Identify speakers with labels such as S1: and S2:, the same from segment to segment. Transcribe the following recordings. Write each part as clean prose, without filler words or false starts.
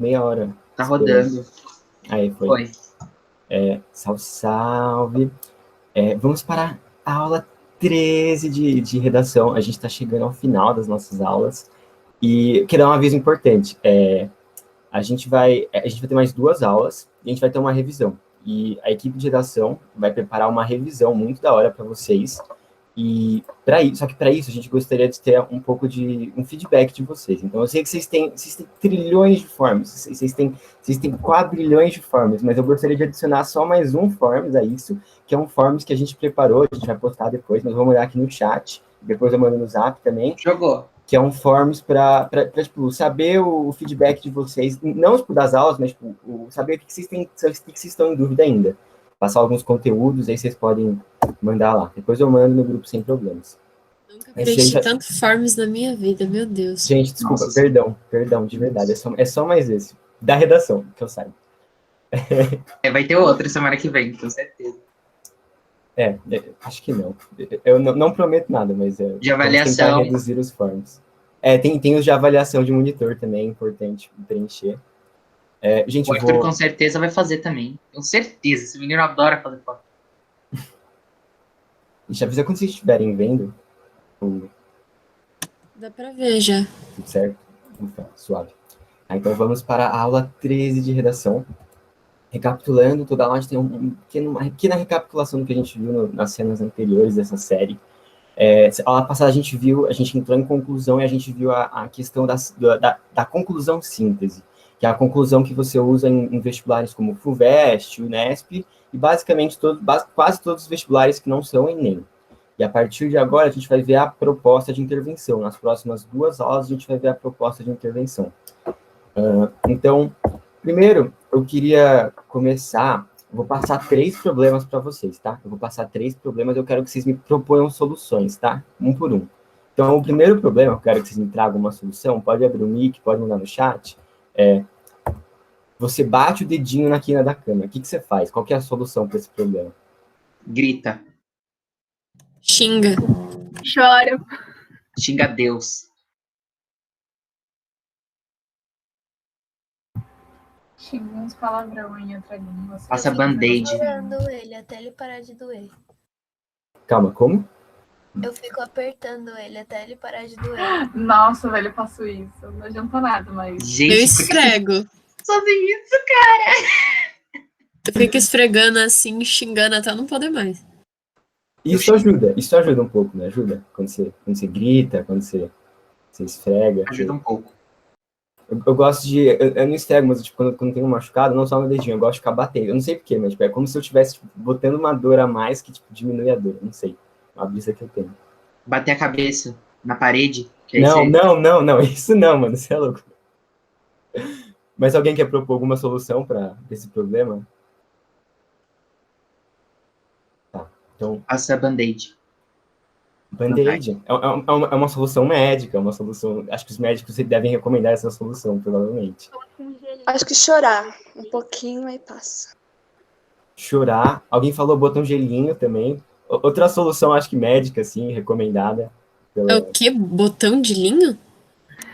S1: Meia hora.
S2: Tá rodando.
S1: Aí, foi.
S2: Foi.
S1: Salve, salve. Vamos para a aula 13 de redação. A gente está chegando ao final das nossas aulas. E eu quero dar um aviso importante. A gente vai ter mais 2 aulas e a gente vai ter uma revisão. E a equipe de redação vai preparar uma revisão muito da hora para vocês. E só que para isso a gente gostaria de ter um pouco de um feedback de vocês. Então eu sei que vocês têm trilhões de forms, vocês têm quadrilhões de forms, mas eu gostaria de adicionar só mais um forms a isso, que é um forms que a gente preparou, a gente vai postar depois, mas vamos olhar aqui no chat, depois eu mando no Zap também.
S2: Jogou.
S1: Que é um forms para tipo, saber o feedback de vocês, não tipo, das aulas, mas tipo, saber o que vocês estão em dúvida ainda. Passar alguns conteúdos, aí vocês podem mandar lá. Depois eu mando no grupo sem problemas.
S3: Nunca preenchi tanto forms na minha vida, meu Deus.
S1: Gente, desculpa, perdão, de verdade. É só mais esse. Da redação, que eu saiba.
S2: Vai ter outra semana que vem, com certeza.
S1: Acho que não. Eu não prometo nada, mas
S2: de avaliação.
S1: Tentar reduzir os forms. Tem os de avaliação de monitor também, é importante preencher. Gente,
S2: o Arthur com certeza vai fazer também. Com certeza, esse menino adora fazer foto.
S1: Já avisa quando vocês estiverem vendo.
S3: Dá pra ver já.
S1: Tudo certo? Ufa, suave. Então vamos para a aula 13 de redação. Recapitulando, toda aula a gente tem uma pequena recapitulação do que a gente viu nas cenas anteriores dessa série. A aula passada a gente entrou em conclusão e a gente viu a questão da conclusão síntese, que é a conclusão que você usa em vestibulares como o FUVEST, Unesp, e basicamente quase todos os vestibulares que não são Enem. E a partir de agora a gente vai ver a proposta de intervenção. Nas próximas 2 aulas a gente vai ver a proposta de intervenção. Então, primeiro, eu queria começar, vou passar 3 problemas para vocês, tá? Eu vou passar 3 problemas, eu quero que vocês me proponham soluções, tá? Um por um. Então, o primeiro problema, eu quero que vocês me tragam uma solução, pode abrir o mic, pode mandar no chat, você bate o dedinho na quina da cama, o que você faz? Qual que é a solução para esse problema?
S2: Grita.
S3: Xinga.
S4: Choro.
S2: Xinga Deus.
S4: Xinga uns palavrão em outra língua.
S2: Passa band-aid.
S5: Eu fico apertando ele até ele parar de doer.
S1: Calma, como?
S5: Eu fico apertando ele até ele parar de doer.
S4: Nossa, velho, eu faço isso. Não adianta nada, mas...
S2: Gente,
S3: eu esfrego.
S2: Fazer isso, cara.
S3: Eu fico esfregando assim, xingando até não poder mais.
S1: Isso ajuda um pouco, né? Ajuda. Quando você grita, quando você esfrega.
S2: Ajuda um pouco.
S1: Eu gosto de... Eu não esfrego, mas tipo, quando tem um machucado, não só no dedinho, eu gosto de ficar batendo. Eu não sei porquê, mas tipo, é como se eu estivesse tipo, botando uma dor a mais que tipo, diminui a dor. Não sei. É uma brisa que eu tenho.
S2: Bater a cabeça na parede.
S1: Não. Isso não, mano. Você é louco. Mas alguém quer propor alguma solução para esse problema? Tá, então...
S2: Passa band-aid.
S1: Band-aid. É uma solução médica, é uma solução... Acho que os médicos devem recomendar essa solução, provavelmente.
S6: Acho que chorar um pouquinho aí passa.
S1: Chorar. Alguém falou botar um gelinho também. Outra solução, acho que médica, assim, recomendada.
S3: É o quê? Botão de linho?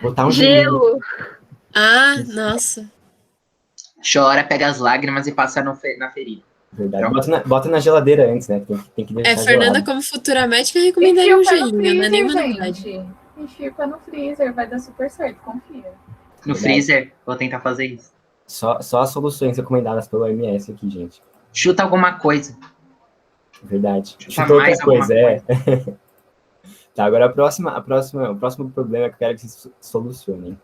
S1: Botar um gelo.
S3: Ah, nossa.
S2: Chora, pega as lágrimas e passa na ferida.
S1: Verdade. Bota na geladeira antes, né? Tem que deixar
S3: Fernanda,
S1: gelado.
S3: Como futura médica, recomendaria um gelinho, não é nenhuma
S4: novidade. Enfia no freezer, vai dar super certo, confia.
S2: No freezer, vou tentar fazer isso.
S1: Só as soluções recomendadas pelo OMS aqui, gente.
S2: Chuta alguma coisa.
S1: Verdade.
S2: Chuta mais
S1: outra coisa, Tá, agora o próximo problema que eu quero que vocês solucionem.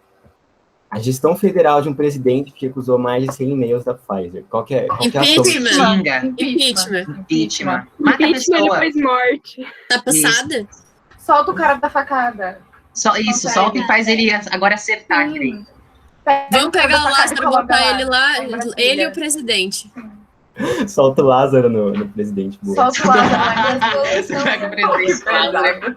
S1: A gestão federal de um presidente que recusou mais de 100 e-mails da Pfizer. Qual que é a solução?
S2: Impeachment.
S4: Mata a pessoa. Ele fez morte.
S3: Tá passada?
S4: Solta o cara da facada.
S2: Solta e faz ele agora acertar.
S3: Vamos pegar o Lázaro, botar ele lá, ele e o presidente.
S1: Solta o Lázaro no presidente. Boa.
S4: Solta o Lázaro.
S2: Pega o presidente. Lázaro.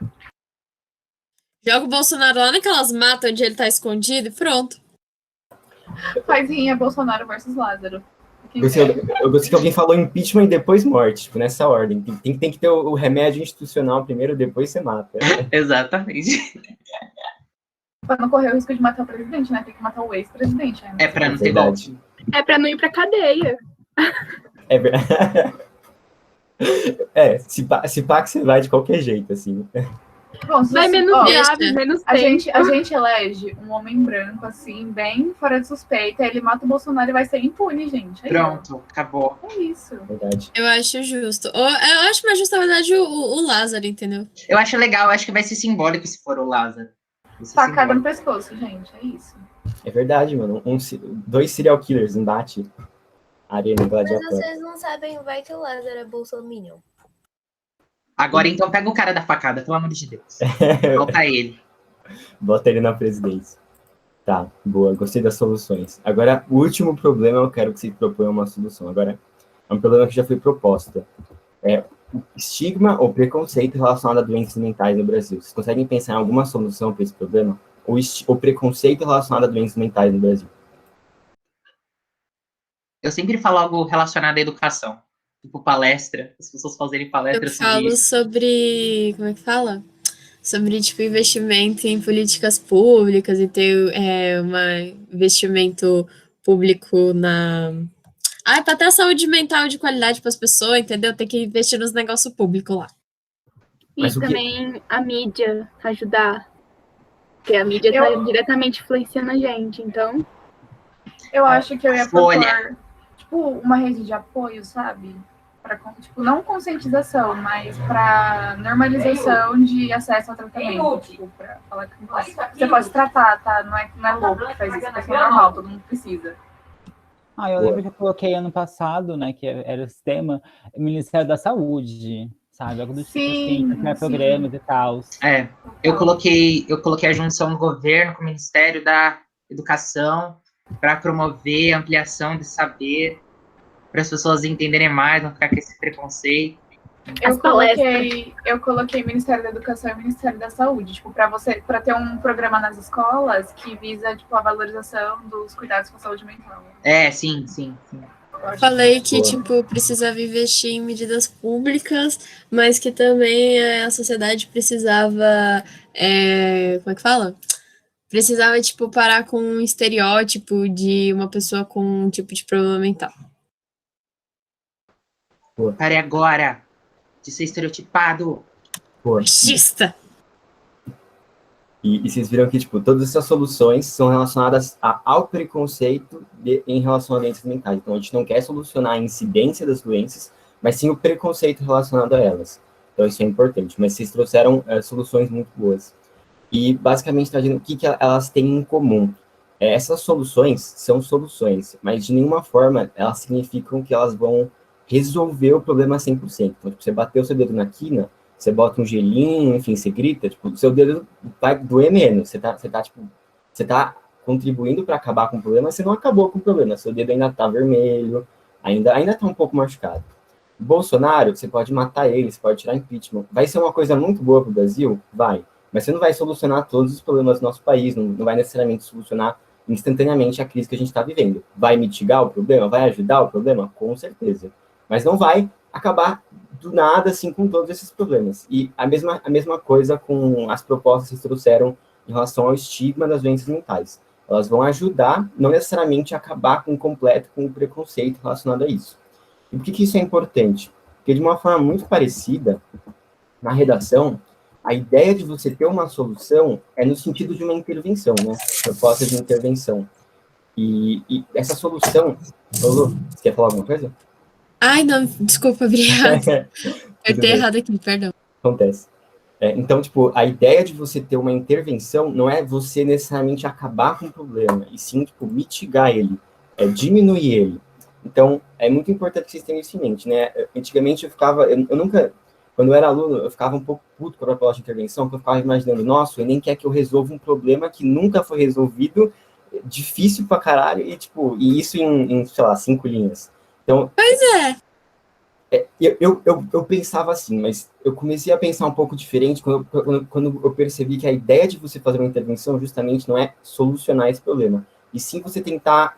S3: Joga o Bolsonaro lá naquelas matas onde ele tá escondido e pronto.
S4: Paizinha, Bolsonaro versus Lázaro.
S1: Eu gostei que alguém falou impeachment e depois morte, tipo, nessa ordem. Tem que ter o remédio institucional primeiro, depois você mata.
S2: Exatamente.
S4: Pra não correr o risco de matar o presidente, né? Tem que matar o ex-presidente. Né?
S2: É pra não ter
S1: Verdade.
S2: golpe.
S7: É pra não ir pra cadeia.
S1: É verdade. Se pá que você vai de qualquer jeito, assim.
S4: Bom, se
S7: Vai
S4: você-
S7: menos
S4: ó,
S7: grave, menos
S4: a
S7: tempo.
S4: gente elege um homem branco, assim, bem fora de suspeita, ele mata o Bolsonaro e vai ser impune, gente. É
S2: Pronto, acabou.
S4: isso.
S1: Verdade.
S3: Eu acho justo. Eu acho mais justo, na verdade, o Lázaro, entendeu?
S2: Eu acho legal, acho que vai ser simbólico se for o Lázaro. Vai ser
S4: Facada no
S2: simbólico.
S4: pescoço, gente. É isso.
S1: É verdade, mano. Dois serial killers, embate. Arena,
S5: Mas
S1: gladiatório.
S5: vocês não sabem, vai que o Lázaro é bolsominion.
S2: Agora então pega o cara da facada, pelo amor de Deus. Falta ele.
S1: Bota ele na presidência. Tá, boa. Gostei das soluções. Agora, o último problema, eu quero que vocês proponham uma solução. Agora, é um problema que já foi proposta. É o estigma ou preconceito relacionado a doenças mentais no Brasil. Vocês conseguem pensar em alguma solução para esse problema? O preconceito relacionado a doenças mentais no Brasil.
S2: Eu sempre falo algo relacionado à educação. Tipo palestra, as pessoas fazerem palestra
S3: Eu
S2: sobre
S3: falo
S2: isso.
S3: sobre. Como é que fala? Sobre, tipo, investimento em políticas públicas e ter um investimento público na. Pra ter a saúde mental de qualidade para as pessoas, entendeu? Tem que investir nos negócios públicos lá.
S7: E
S1: Mas o que-
S7: também a mídia ajudar. Porque a mídia tá diretamente influenciando a gente, então.
S4: Eu acho que eu ia
S2: Folha.
S4: propor, tipo, uma rede de apoio, sabe? Pra, tipo, não conscientização, mas pra normalização de acesso ao tratamento. Tipo, pra falar que você pode tratar, tá? Não é louco que faz isso, é pessoa normal, todo mundo precisa.
S8: Eu lembro que eu coloquei ano passado, né, que era o sistema, Ministério da Saúde, sabe? Algo do tipo
S4: Sim,
S8: assim, criar
S4: sim.
S8: programas e tal.
S2: É, eu coloquei a junção do governo com o Ministério da Educação para promover a ampliação de saber, para as pessoas entenderem mais, não ficar com esse preconceito.
S4: Eu coloquei Ministério da Educação e Ministério da Saúde, tipo, para ter um programa nas escolas que visa, tipo, a valorização dos cuidados com a saúde mental.
S2: É, sim.
S3: Falei que, tipo, precisava investir em medidas públicas, mas que também a sociedade precisava. Como é que fala? Precisava, tipo, parar com um estereótipo de uma pessoa com um tipo de problema mental.
S2: Pare agora de ser estereotipado.
S1: Pô,
S3: Machista!
S1: E vocês viram que, tipo, todas essas soluções são relacionadas ao preconceito em relação a doenças mentais. Então, a gente não quer solucionar a incidência das doenças, mas sim o preconceito relacionado a elas. Então, isso é importante. Mas vocês trouxeram soluções muito boas. E, basicamente, trazendo o que elas têm em comum. Essas soluções são soluções, mas de nenhuma forma elas significam que elas vão resolver o problema 100%. Então, tipo, você bateu o seu dedo na quina, você bota um gelinho, enfim, você grita, tipo, o seu dedo vai doer menos. Você tá contribuindo para acabar com o problema, mas você não acabou com o problema. Seu dedo ainda tá vermelho, ainda tá um pouco machucado. Bolsonaro, você pode matar ele, você pode tirar impeachment. Vai ser uma coisa muito boa para o Brasil? Vai. Mas você não vai solucionar todos os problemas do nosso país, não vai necessariamente solucionar instantaneamente a crise que a gente está vivendo. Vai mitigar o problema? Vai ajudar o problema? Com certeza. Mas não vai acabar do nada, assim, com todos esses problemas. E a mesma coisa com as propostas que vocês trouxeram em relação ao estigma das doenças mentais. Elas vão ajudar, não necessariamente a acabar completo com o preconceito relacionado a isso. E por que isso é importante? Porque, de uma forma muito parecida, na redação, a ideia de você ter uma solução é no sentido de uma intervenção, né? Proposta de intervenção. E essa solução... Lulu, você quer falar alguma coisa?
S3: Ai, não, desculpa, obrigada. Eu tenho errado aqui, perdão.
S1: Acontece. Então, tipo, a ideia de você ter uma intervenção não é você necessariamente acabar com o problema, e sim, tipo, mitigar ele, diminuir ele. Então, é muito importante que vocês tenham isso em mente, né? Antigamente eu nunca, quando eu era aluno, eu ficava um pouco puto com a proposta de intervenção, porque eu ficava imaginando, nossa, ele nem quer que eu resolva um problema que nunca foi resolvido, difícil pra caralho, e isso em sei lá, 5 linhas. Então,
S3: pois é.
S1: Eu pensava assim, mas eu comecei a pensar um pouco diferente quando eu percebi que a ideia de você fazer uma intervenção justamente não é solucionar esse problema, e sim você tentar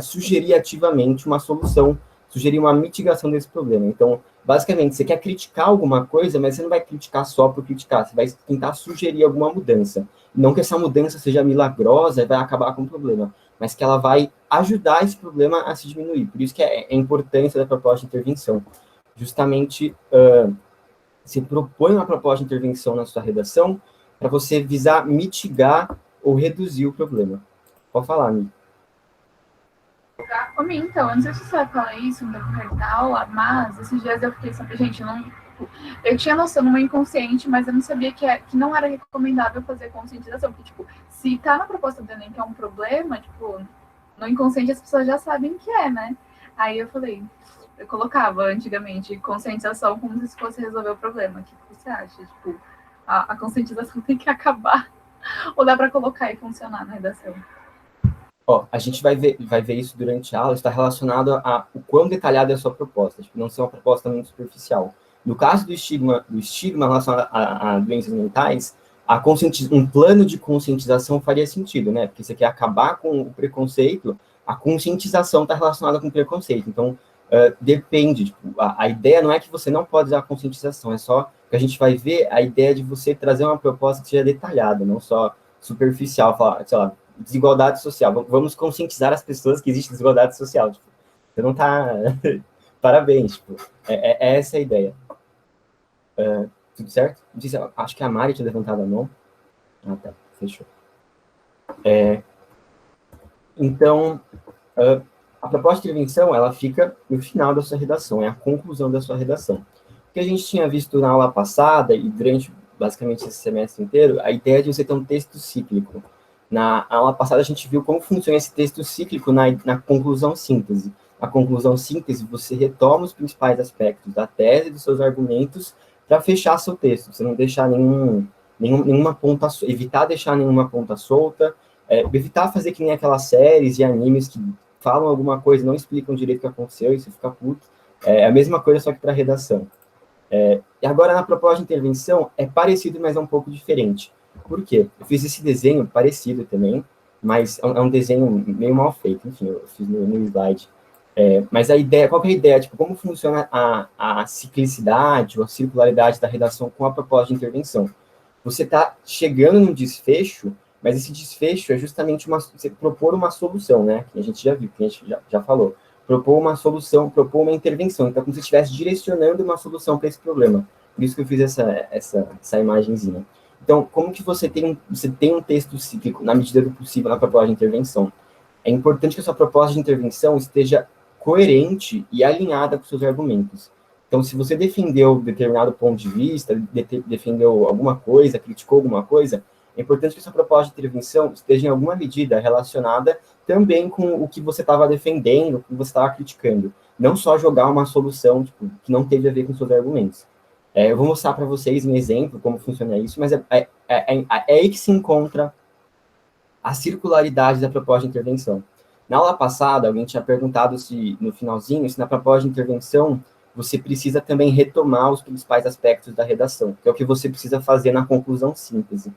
S1: sugerir ativamente uma solução sugerir uma mitigação desse problema. Então, basicamente, você quer criticar alguma coisa, mas você não vai criticar só por criticar, você vai tentar sugerir alguma mudança. Não que essa mudança seja milagrosa e vai acabar com o problema, mas que ela vai ajudar esse problema a se diminuir. Por isso que é a importância da proposta de intervenção. Justamente, você propõe uma proposta de intervenção na sua redação para você visar mitigar ou reduzir o problema. Pode falar, amigo.
S4: Ô, Mi, então, eu não sei se você vai falar isso no decorrer da aula, mas esses dias eu fiquei sabendo, gente, eu tinha noção no meu inconsciente, mas eu não sabia que não era recomendável fazer conscientização, porque, tipo, se tá na proposta do Enem que é um problema, tipo, no inconsciente as pessoas já sabem que é, né? Aí eu falei, eu colocava antigamente conscientização como se fosse resolver o problema. O que você acha? Tipo, a conscientização tem que acabar, ou dá para colocar e funcionar na redação?
S1: Ó, a gente vai ver isso durante a aula, está relacionado a o quão detalhada é a sua proposta, tipo, não ser uma proposta muito superficial. No caso do estigma relacionado a doenças mentais, um plano de conscientização faria sentido, né? Porque você quer acabar com o preconceito, a conscientização está relacionada com o preconceito. Então, depende, tipo, a ideia não é que você não pode usar a conscientização, é só que a gente vai ver a ideia de você trazer uma proposta que seja detalhada, não só superficial, falar, sei lá, desigualdade social. Vamos conscientizar as pessoas que existe desigualdade social. Tipo, você não tá... Parabéns, tipo, é essa a ideia. Tudo certo? Acho que a Mari tinha levantado a mão. Ah, tá. Fechou. Então, a proposta de intervenção, ela fica no final da sua redação, é a conclusão da sua redação. O que a gente tinha visto na aula passada, e durante, basicamente, esse semestre inteiro, a ideia de você ter um texto cíclico. Na aula passada, a gente viu como funciona esse texto cíclico na conclusão síntese. Na conclusão síntese, você retoma os principais aspectos da tese, dos seus argumentos, para fechar seu texto. Você não deixar nenhuma ponta, evitar deixar nenhuma ponta solta, evitar fazer que nem aquelas séries e animes que falam alguma coisa, não explicam direito o que aconteceu, e você fica puto. É a mesma coisa, só que para redação. E agora, na proposta de intervenção, é parecido, mas é um pouco diferente. Por quê? Eu fiz esse desenho parecido também, mas é um desenho meio mal feito, enfim, eu fiz no slide. Mas a ideia, qual que é a ideia? Tipo, como funciona a ciclicidade ou a circularidade da redação com a proposta de intervenção? Você está chegando num desfecho, mas esse desfecho é justamente você propor uma solução, né? Que a gente já viu, que a gente já falou. Propor uma solução, propor uma intervenção. Então, como se estivesse direcionando uma solução para esse problema. Por isso que eu fiz essa imagenzinha. Então, como que você tem um texto cíclico, na medida do possível, na proposta de intervenção? É importante que a sua proposta de intervenção esteja coerente e alinhada com seus argumentos. Então, se você defendeu determinado ponto de vista, defendeu alguma coisa, criticou alguma coisa, é importante que a sua proposta de intervenção esteja, em alguma medida, relacionada também com o que você estava defendendo, o que você estava criticando. Não só jogar uma solução tipo, que não teve a ver com seus argumentos. Eu vou mostrar para vocês um exemplo como funciona isso, mas é aí que se encontra a circularidade da proposta de intervenção. Na aula passada, alguém tinha perguntado se, no finalzinho, se na proposta de intervenção você precisa também retomar os principais aspectos da redação, que é o que você precisa fazer na conclusão síntese.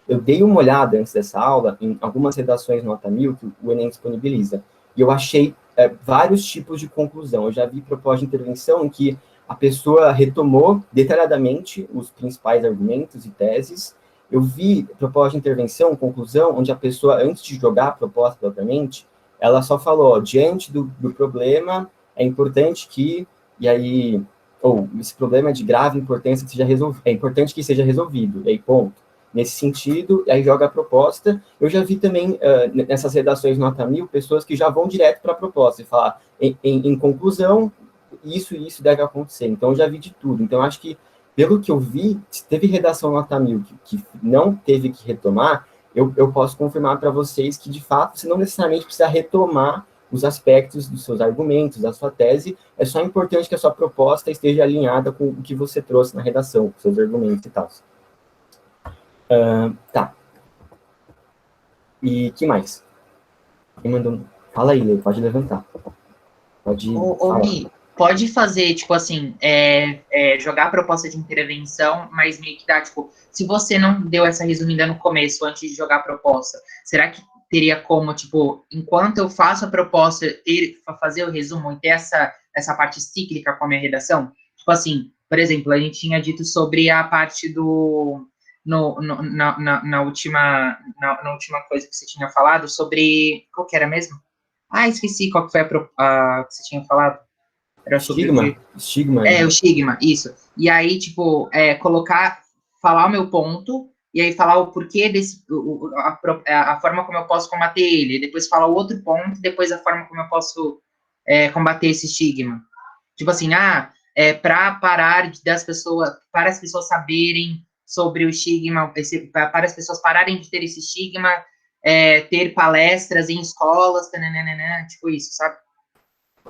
S1: Eu dei uma olhada antes dessa aula em algumas redações nota 1000 que o Enem disponibiliza, e eu achei vários tipos de conclusão. Eu já vi proposta de intervenção em que a pessoa retomou detalhadamente os principais argumentos e teses. Eu vi proposta de intervenção, conclusão, onde a pessoa, antes de jogar a proposta propriamente, ela só falou, ó, diante do problema, é importante que, e aí, esse problema é de grave importância que seja resolvido, é importante que seja resolvido, e aí, ponto. Nesse sentido, aí joga a proposta. Eu já vi também, nessas redações nota 1000, pessoas que já vão direto para a proposta, e falar, em conclusão, isso e isso deve acontecer. Então, eu já vi de tudo. Então, acho que, pelo que eu vi, se teve redação nota 1000 que não teve que retomar, eu posso confirmar para vocês que, de fato, você não necessariamente precisa retomar os aspectos dos seus argumentos, da sua tese, é só importante que a sua proposta esteja alinhada com o que você trouxe na redação, com seus argumentos e tal. Tá. E que mais? Quem mandou? Fala aí, Lê, pode levantar. Pode falar.
S2: Mi, pode fazer, tipo assim, jogar a proposta de intervenção, mas meio que dá, tipo, se você não deu essa resumida no começo, antes de jogar a proposta, será que teria como, tipo, enquanto eu faço a proposta, fazer o resumo e ter essa essa parte cíclica com a minha redação? Tipo assim, por exemplo, a gente tinha dito sobre a parte do... na última coisa que você tinha falado, sobre... Qual que era mesmo? Esqueci qual que foi a que você tinha falado. Era sobre
S1: Estigma.
S2: o estigma, isso. E aí, tipo, falar o meu ponto, e aí falar o porquê a forma como eu posso combater ele, e depois falar o outro ponto, e depois a forma como eu posso combater esse estigma. Tipo assim, para parar para as pessoas saberem sobre o estigma, para as pessoas pararem de ter esse estigma, ter palestras em escolas, tipo isso, sabe?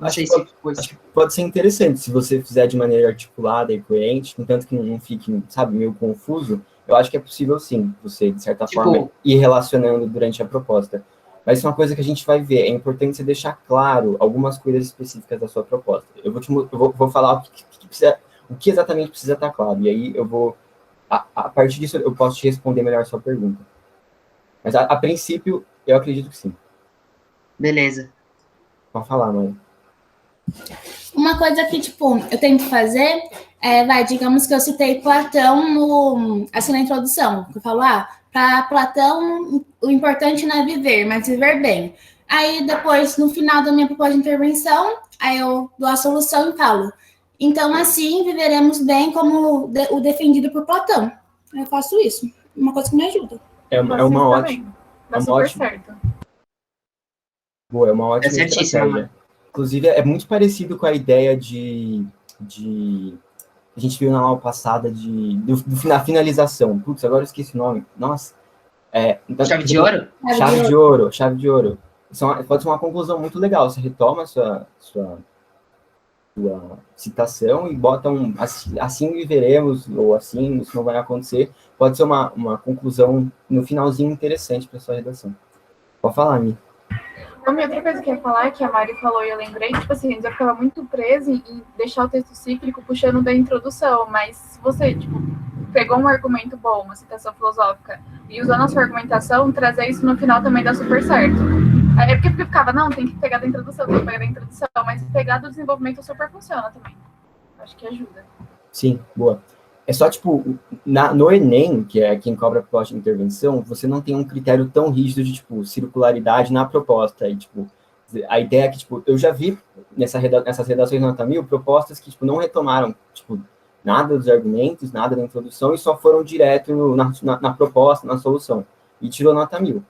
S2: Não sei se
S1: acho que pode ser interessante, se você fizer de maneira articulada e coerente, contanto que não fique, sabe, meio confuso, eu acho que é possível sim, você, de certa forma, ir relacionando durante a proposta. Mas isso é uma coisa que a gente vai ver, é importante você deixar claro algumas coisas específicas da sua proposta. Eu vou falar o que exatamente precisa estar claro, e aí eu vou, a partir disso, eu posso te responder melhor a sua pergunta. Mas, a princípio, eu acredito que sim.
S2: Beleza.
S1: Pode falar, mãe.
S9: Uma coisa que, tipo, eu tento fazer digamos que eu citei Platão assim, na introdução, que eu falo, para Platão, o importante não é viver, mas viver bem. Aí, depois, no final da minha proposta de intervenção, aí eu dou a solução e falo, então, assim, viveremos bem como o defendido por Platão. Eu faço isso, uma coisa que me ajuda.
S1: É uma ótima...
S4: Dá super certo.
S1: Boa, é uma ótima estratégia. Inclusive, é muito parecido com a ideia de a gente viu na aula passada da finalização. Putz, agora eu esqueci o nome. Nossa.
S2: Chave de ouro?
S1: Chave de ouro. Pode ser uma conclusão muito legal. Você retoma a sua citação e bota assim viveremos, ou assim, isso não vai acontecer. Pode ser uma conclusão no finalzinho interessante para sua redação. Pode falar, Mi.
S4: Uma outra coisa que eu ia falar, que a Mari falou e eu lembrei, tipo assim, eu ficava muito presa em deixar o texto cíclico puxando da introdução, mas se você, tipo, pegou um argumento bom, uma citação filosófica, e usando a sua argumentação, trazer isso no final também dá super certo. Aí é porque eu ficava, não, tem que pegar da introdução, mas pegar do desenvolvimento super funciona também. Acho que ajuda.
S1: Sim, boa. É só, tipo, no Enem, que é quem cobra a proposta de intervenção, você não tem um critério tão rígido de, tipo, circularidade na proposta. E, tipo, a ideia é que, tipo, eu já vi nessas redações nota 1000 propostas que, tipo, não retomaram, tipo, nada dos argumentos, nada da introdução, e só foram direto na proposta, na solução. E tirou nota 1000.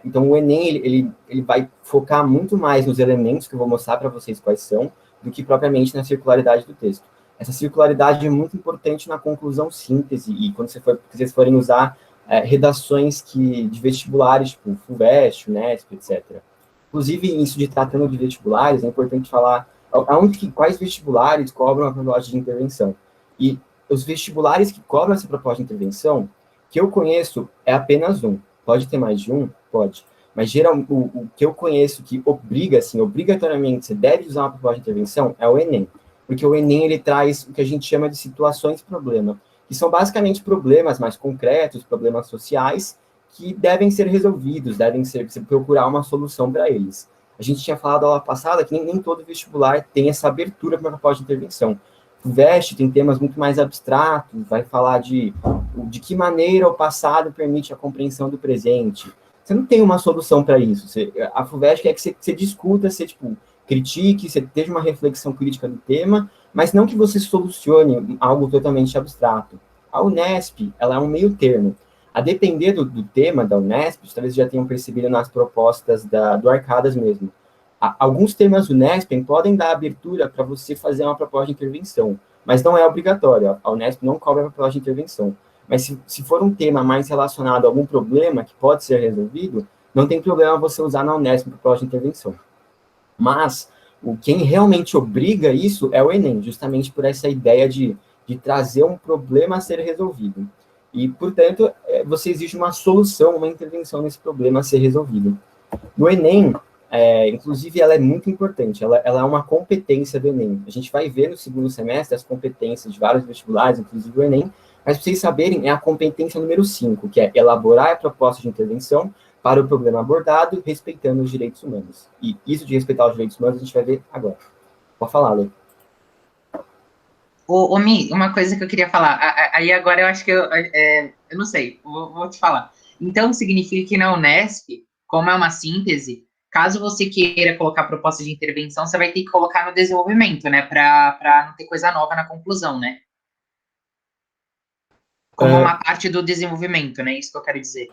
S1: Então o Enem, ele vai focar muito mais nos elementos, que eu vou mostrar para vocês quais são, do que propriamente na circularidade do texto. Essa circularidade é muito importante na conclusão síntese, e quando vocês forem usar redações de vestibulares, tipo FUVEST, UNESP, etc. Inclusive, isso de tratando de vestibulares, é importante falar quais vestibulares cobram a proposta de intervenção. E os vestibulares que cobram essa proposta de intervenção, que eu conheço, é apenas um. Pode ter mais de um? Pode. Mas o que eu conheço que obriga, assim, obrigatoriamente, você deve usar uma proposta de intervenção, é o Enem. Porque o Enem, ele traz o que a gente chama de situações-problema, que são basicamente problemas mais concretos, problemas sociais, que devem ser resolvidos, você procurar uma solução para eles. A gente tinha falado na aula passada que nem todo vestibular tem essa abertura para uma proposta de intervenção. O VEST tem temas muito mais abstratos, vai falar de que maneira o passado permite a compreensão do presente. Você não tem uma solução para isso. A FUVEST quer que você discuta, você, tipo, critique, você esteja uma reflexão crítica do tema, mas não que você solucione algo totalmente abstrato. A Unesp, ela é um meio termo. A depender do tema da Unesp, talvez já tenham percebido nas propostas do Arcadas mesmo. Alguns temas Unesp podem dar abertura para você fazer uma proposta de intervenção, mas não é obrigatório. A Unesp não cobra a proposta de intervenção. Mas se for um tema mais relacionado a algum problema que pode ser resolvido, não tem problema você usar na Unesp a proposta de intervenção. Mas quem realmente obriga isso é o Enem, justamente por essa ideia de trazer um problema a ser resolvido. E, portanto, você exige uma solução, uma intervenção nesse problema a ser resolvido. No Enem, inclusive, ela é muito importante, ela é uma competência do Enem. A gente vai ver no segundo semestre as competências de vários vestibulares, inclusive o Enem, mas para vocês saberem, é a competência número 5, que é elaborar a proposta de intervenção para o problema abordado, respeitando os direitos humanos. E isso de respeitar os direitos humanos a gente vai ver agora. Pode falar, Lê.
S2: Ô, Mi, uma coisa que eu queria falar. Aí agora eu acho que eu não sei, vou te falar. Então significa que na Unesp, como é uma síntese, caso você queira colocar proposta de intervenção, você vai ter que colocar no desenvolvimento, né? Para não ter coisa nova na conclusão, né? Como uma parte do desenvolvimento, né? Isso que eu quero dizer.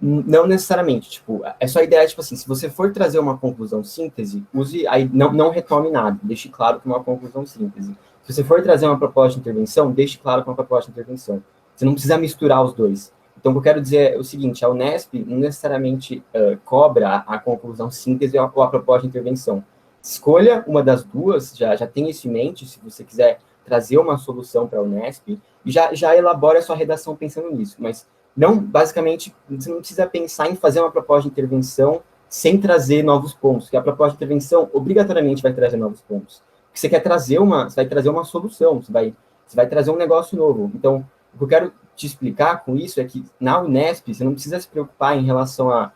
S1: Não necessariamente, tipo, é só a ideia, tipo assim, se você for trazer uma conclusão síntese, use, aí não retome nada, deixe claro que é uma conclusão síntese. Se você for trazer uma proposta de intervenção, deixe claro que é uma proposta de intervenção. Você não precisa misturar os dois. Então, o que eu quero dizer é o seguinte, a Unesp não necessariamente cobra a conclusão síntese ou a proposta de intervenção. Escolha uma das duas, já tenha isso em mente, se você quiser trazer uma solução para a Unesp, e já elabore a sua redação pensando nisso, mas não, basicamente, você não precisa pensar em fazer uma proposta de intervenção sem trazer novos pontos, porque a proposta de intervenção obrigatoriamente vai trazer novos pontos. Porque você quer trazer você vai trazer uma solução, você vai trazer um negócio novo. Então, o que eu quero te explicar com isso é que na Unesp, você não precisa se preocupar em relação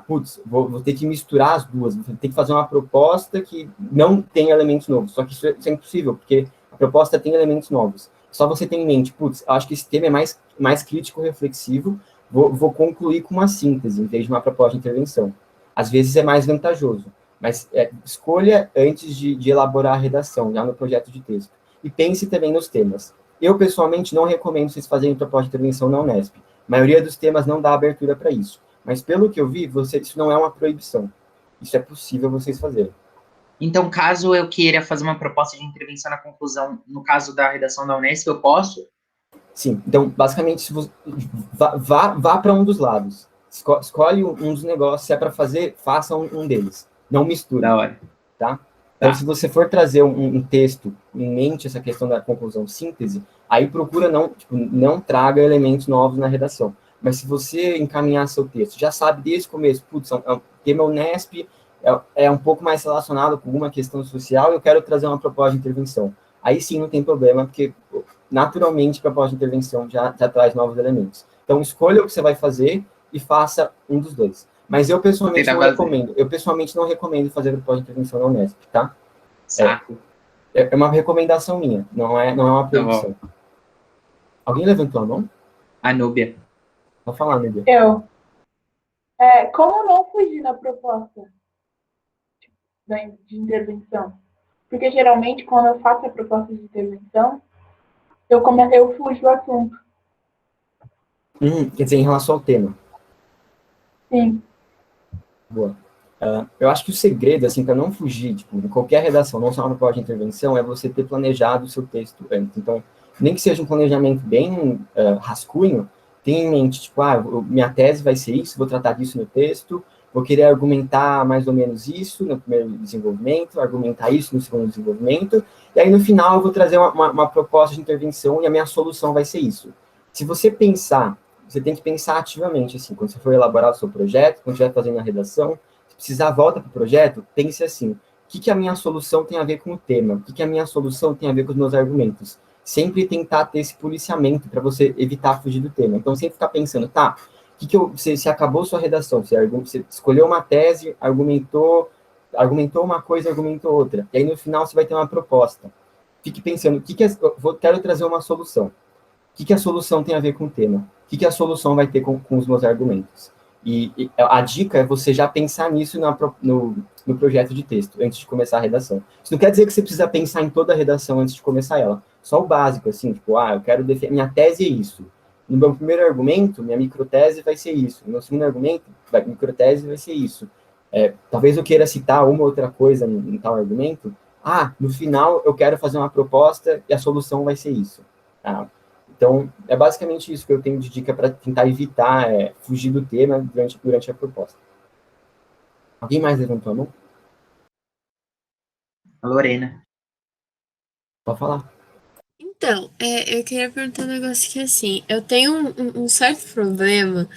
S1: putz, vou ter que misturar as duas, vou ter que fazer uma proposta que não tem elementos novos. Só que isso é impossível, porque a proposta tem elementos novos. Só você tem em mente, putz, acho que esse tema é mais crítico, reflexivo, vou concluir com uma síntese, em vez de uma proposta de intervenção. Às vezes é mais vantajoso, mas escolha antes de elaborar a redação, já no projeto de texto. E pense também nos temas. Eu, pessoalmente, não recomendo vocês fazerem proposta de intervenção na Unesp. A maioria dos temas não dá abertura para isso. Mas, pelo que eu vi, isso não é uma proibição. Isso é possível vocês fazerem.
S2: Então, caso eu queira fazer uma proposta de intervenção na conclusão, no caso da redação da Unesp, eu posso?
S1: Sim. Então, basicamente, se você, vá para um dos lados. Escolhe um dos negócios. Se é para fazer, faça um deles. Não misture.
S2: Da hora.
S1: Tá? Então, se você for trazer um texto em mente, essa questão da conclusão síntese, aí procura não traga elementos novos na redação. Mas se você encaminhar seu texto, já sabe desde o começo, putz, o tema Unesp é um pouco mais relacionado com alguma questão social, eu quero trazer uma proposta de intervenção. Aí sim não tem problema, porque naturalmente a proposta de intervenção já traz novos elementos. Então escolha o que você vai fazer e faça um dos dois. Mas eu pessoalmente não recomendo fazer proposta de intervenção na Unesp, tá?
S2: Saco.
S1: É uma recomendação minha, não é uma proibição. Alguém levantou a mão?
S2: A Núbia.
S1: Vou falar, Núbia.
S4: Eu. Como não fugir da proposta de intervenção? Porque geralmente, quando eu faço a proposta de intervenção, eu fujo do assunto.
S1: Quer dizer, em relação ao tema.
S4: Sim.
S1: Boa. Eu acho que o segredo, assim, para não fugir, tipo, em qualquer redação, não só uma proposta de intervenção, é você ter planejado o seu texto antes. Então, nem que seja um planejamento bem rascunho, tenha em mente, tipo, minha tese vai ser isso, vou tratar disso no texto, vou querer argumentar mais ou menos isso no primeiro desenvolvimento, argumentar isso no segundo desenvolvimento, e aí no final eu vou trazer uma proposta de intervenção e a minha solução vai ser isso. Se você pensar, você tem que pensar ativamente, assim, quando você for elaborar o seu projeto, quando estiver fazendo a redação, se precisar, volta para o projeto, pense assim, o que a minha solução tem a ver com o tema? O que a minha solução tem a ver com os meus argumentos? Sempre tentar ter esse policiamento para você evitar fugir do tema. Então, sempre ficar pensando, você acabou sua redação, você escolheu uma tese, argumentou uma coisa, argumentou outra. E aí, no final, você vai ter uma proposta. Fique pensando, quero trazer uma solução. O que a solução tem a ver com o tema? O que a solução vai ter com os meus argumentos? E a dica é você já pensar nisso no projeto de texto, antes de começar a redação. Isso não quer dizer que você precisa pensar em toda a redação antes de começar ela. Só o básico, assim, tipo, eu quero defender, minha tese é isso. No meu primeiro argumento, minha microtese vai ser isso. No meu segundo argumento, microtese vai ser isso. Talvez eu queira citar uma outra coisa em tal argumento. No final, eu quero fazer uma proposta e a solução vai ser isso. Tá? Então, é basicamente isso que eu tenho de dica para tentar evitar fugir do tema durante a proposta. Alguém mais levantou a mão?
S2: A Lorena.
S1: Pode falar.
S3: Então, eu queria perguntar um negócio que, assim, eu tenho um certo problema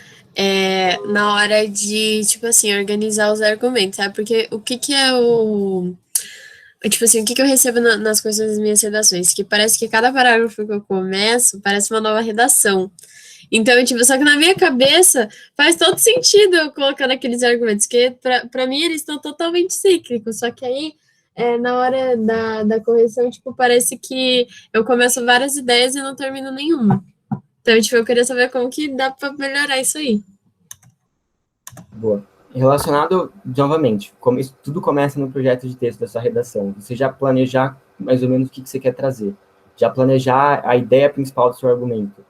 S3: na hora de, tipo assim, organizar os argumentos, sabe? Porque o que é tipo assim, o que eu recebo nas coisas das minhas redações? Que parece que cada parágrafo que eu começo parece uma nova redação. Então, tipo, só que na minha cabeça faz todo sentido eu colocando aqueles argumentos, porque pra mim eles estão totalmente cíclicos, só que aí na hora da correção, tipo, parece que eu começo várias ideias e não termino nenhuma. Então, tipo, eu queria saber como que dá para melhorar isso aí.
S1: Boa. Relacionado, novamente, como isso, tudo começa no projeto de texto da sua redação. Você já planejar mais ou menos o que você quer trazer. Já planejar a ideia principal do seu argumento.